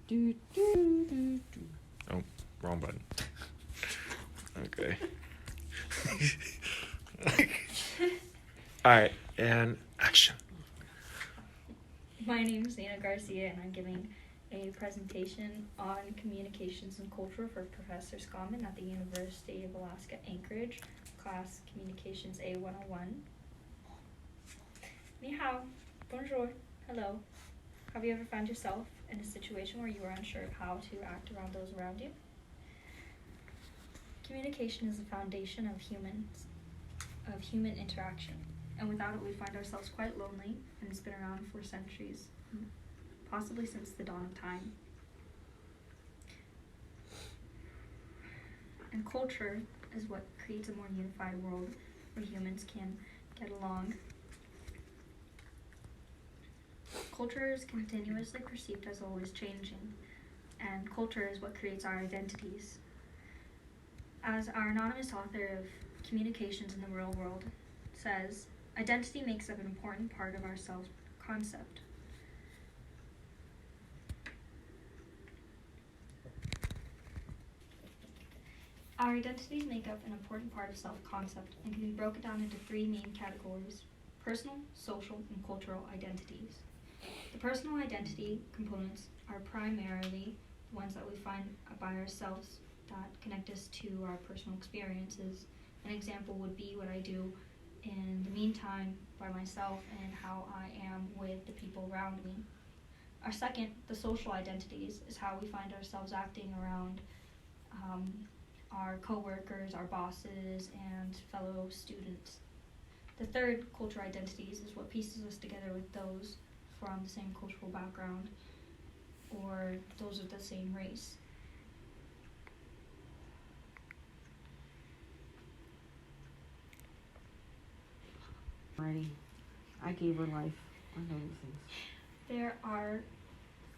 Oh, wrong button. Okay. All right, and action. My name is Nina Garcia, and I'm giving a presentation on communications and culture for Professor Scommon at the University of Alaska Anchorage, class Communications A101. Ni hao, bonjour, hello. Have you ever found yourself in a situation where you are unsure of how to act around those around you? Communication is the foundation of human interaction, and without it we find ourselves quite lonely, and it's been around for centuries, possibly since the dawn of time. And culture is what creates a more unified world where humans can get along. Culture is continuously perceived as always changing, and culture is what creates our identities. As our anonymous author of Communications in the Real World says, identity makes up an important part of our self-concept. Our identities make up an important part of self-concept and can be broken down into three main categories: personal, social, and cultural identities. The personal identity components are primarily the ones that we find by ourselves that connect us to our personal experiences. An example would be what I do in the meantime by myself and how I am with the people around me. Our second, the social identities, is how we find ourselves acting around our coworkers, our bosses, and fellow students. The third, cultural identities, is what pieces us together with those from the same cultural background or those of the same race. Alrighty. I gave her life. I know these things. There are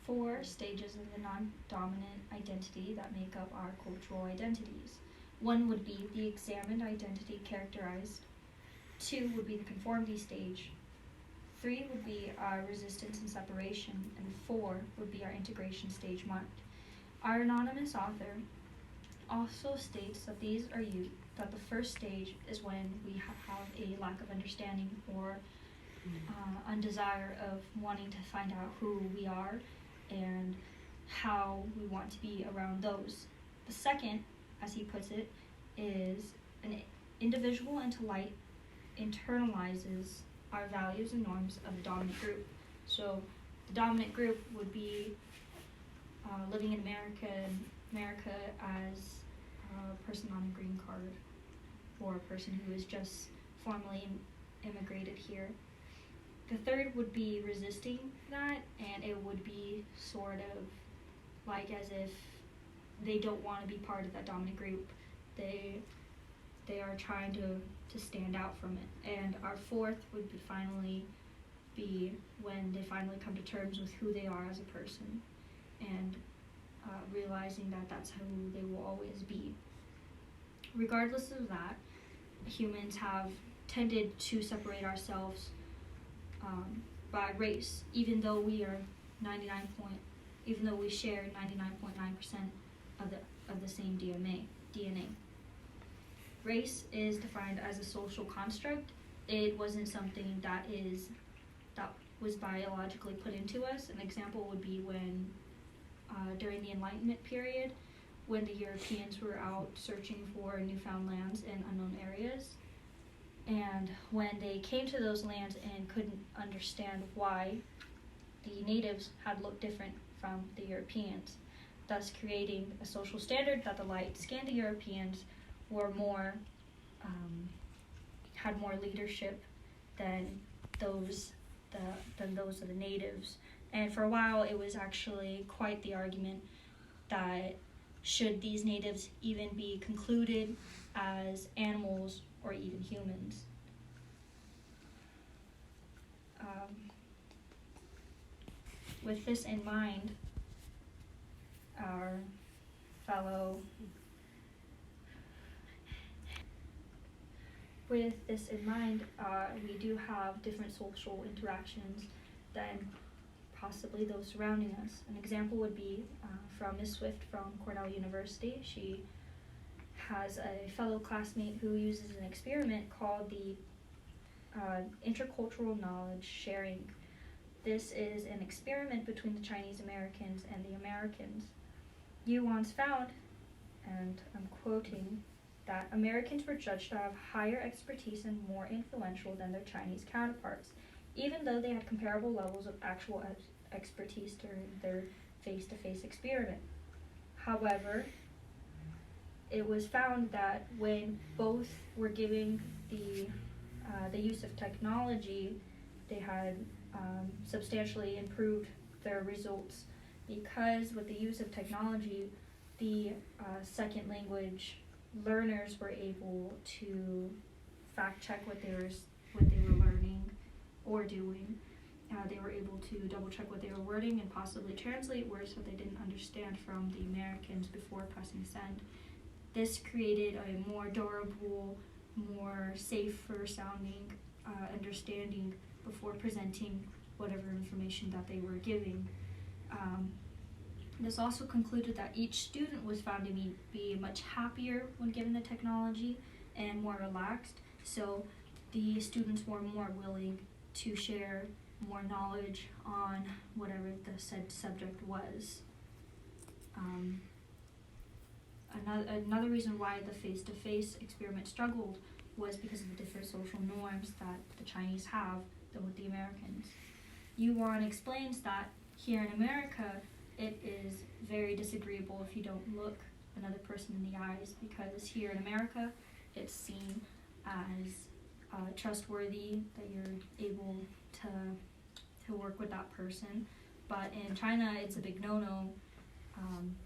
4 stages of the non-dominant identity that make up our cultural identities. 1 would be the examined identity characterized. 2 would be the conformity stage. 3 would be our resistance and separation, and 4 would be our integration stage marked. Our anonymous author also states that that the first stage is when we have a lack of understanding or undesire of wanting to find out who we are and how we want to be around those. The second, as he puts it, is an individual internalizes our values and norms of the dominant group. So the dominant group would be living in America as a person on a green card or a person who is just formally immigrated here. The third would be resisting that, and it would be sort of like as if they don't want to be part of that dominant group. They are trying to stand out from it. And our fourth would be when they finally come to terms with who they are as a person and realizing that that's who they will always be. Regardless of that, humans have tended to separate ourselves by race, even though we share 99.9% of the same DNA. Race is defined as a social construct. It wasn't something that was biologically put into us. An example would be when during the Enlightenment period, when the Europeans were out searching for newfound lands in unknown areas. And when they came to those lands and couldn't understand why the natives had looked different from the Europeans, thus creating a social standard that the light-skinned Europeans were had more leadership than those of the natives. And for a while, it was actually quite the argument that should these natives even be concluded as animals or even humans. With this in mind, we do have different social interactions than possibly those surrounding us. An example would be from Ms. Swift from Cornell University. She has a fellow classmate who uses an experiment called the intercultural knowledge sharing. This is an experiment between the Chinese Americans and the Americans. Yuan's found, and I'm quoting, that Americans were judged to have higher expertise and more influential than their Chinese counterparts, even though they had comparable levels of actual expertise during their face-to-face experiment. However, it was found that when both were giving the use of technology, they had substantially improved their results, because with the use of technology, the second language learners were able to fact check what they were learning or doing. They were able to double check what they were wording and possibly translate words that they didn't understand from the Americans before pressing send. This created a more durable, more safer sounding understanding before presenting whatever information that they were giving. This also concluded that each student was found to be much happier when given the technology and more relaxed, so the students were more willing to share more knowledge on whatever the said subject was. Another reason why the face-to-face experiment struggled was because of the different social norms that the Chinese have than with the Americans. Yuan explains that here in America, it is very disagreeable if you don't look another person in the eyes, because here in America, it's seen as trustworthy, that you're able to work with that person. But in China, it's a big no-no.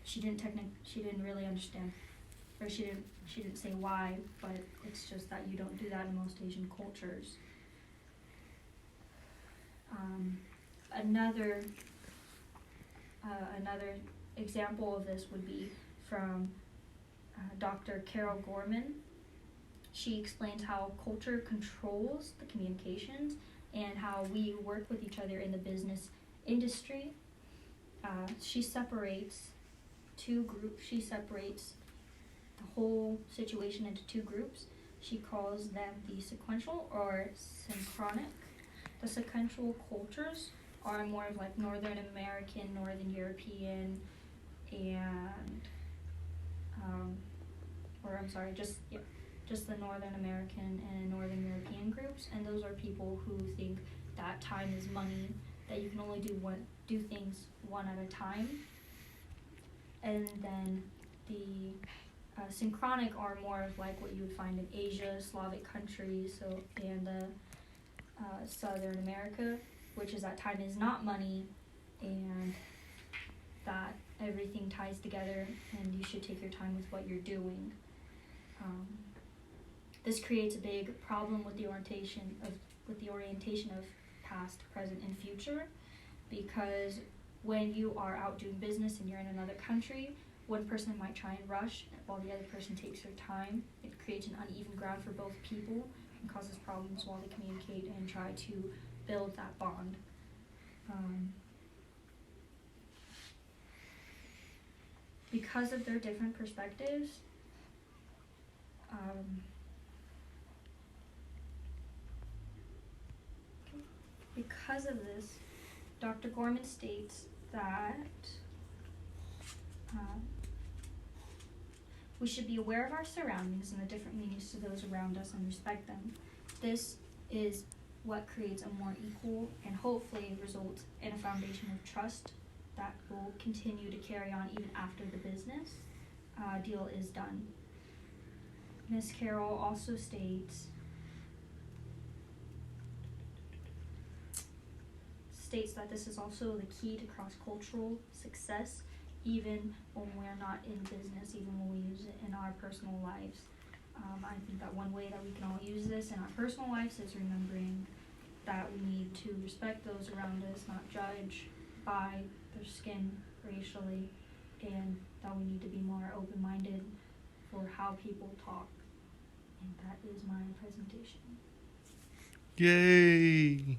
She didn't really understand, or she didn't say why, but it's just that you don't do that in most Asian cultures. Another example of this would be from Dr. Carol Gorman. She explains how culture controls the communications and how we work with each other in the business industry. She separates two groups. She separates the whole situation into two groups. She calls them the sequential or synchronic. The sequential cultures are more of like Northern American, Northern European, and just the Northern American and Northern European groups, and those are people who think that time is money, that you can only do things one at a time. And then the synchronic are more of like what you would find in Asia, Slavic countries, and Southern America, which is that time is not money, and that everything ties together, and you should take your time with what you're doing. This creates a big problem with the orientation of past, present, and future, because when you are out doing business and you're in another country, one person might try and rush while the other person takes their time. It creates an uneven ground for both people and causes problems while they communicate and try to build that bond. Because of their different perspectives, because of this, Dr. Gorman states that we should be aware of our surroundings and the different meanings to those around us and respect them. This is what creates a more equal and hopefully results in a foundation of trust that will continue to carry on even after the business deal is done. Ms. Carroll also states that this is also the key to cross-cultural success, even when we're not in business, even when we use it in our personal lives. I think that one way that we can all use this in our personal lives is remembering that we need to respect those around us, not judge by their skin racially, and that we need to be more open-minded for how people talk. And that is my presentation. Yay!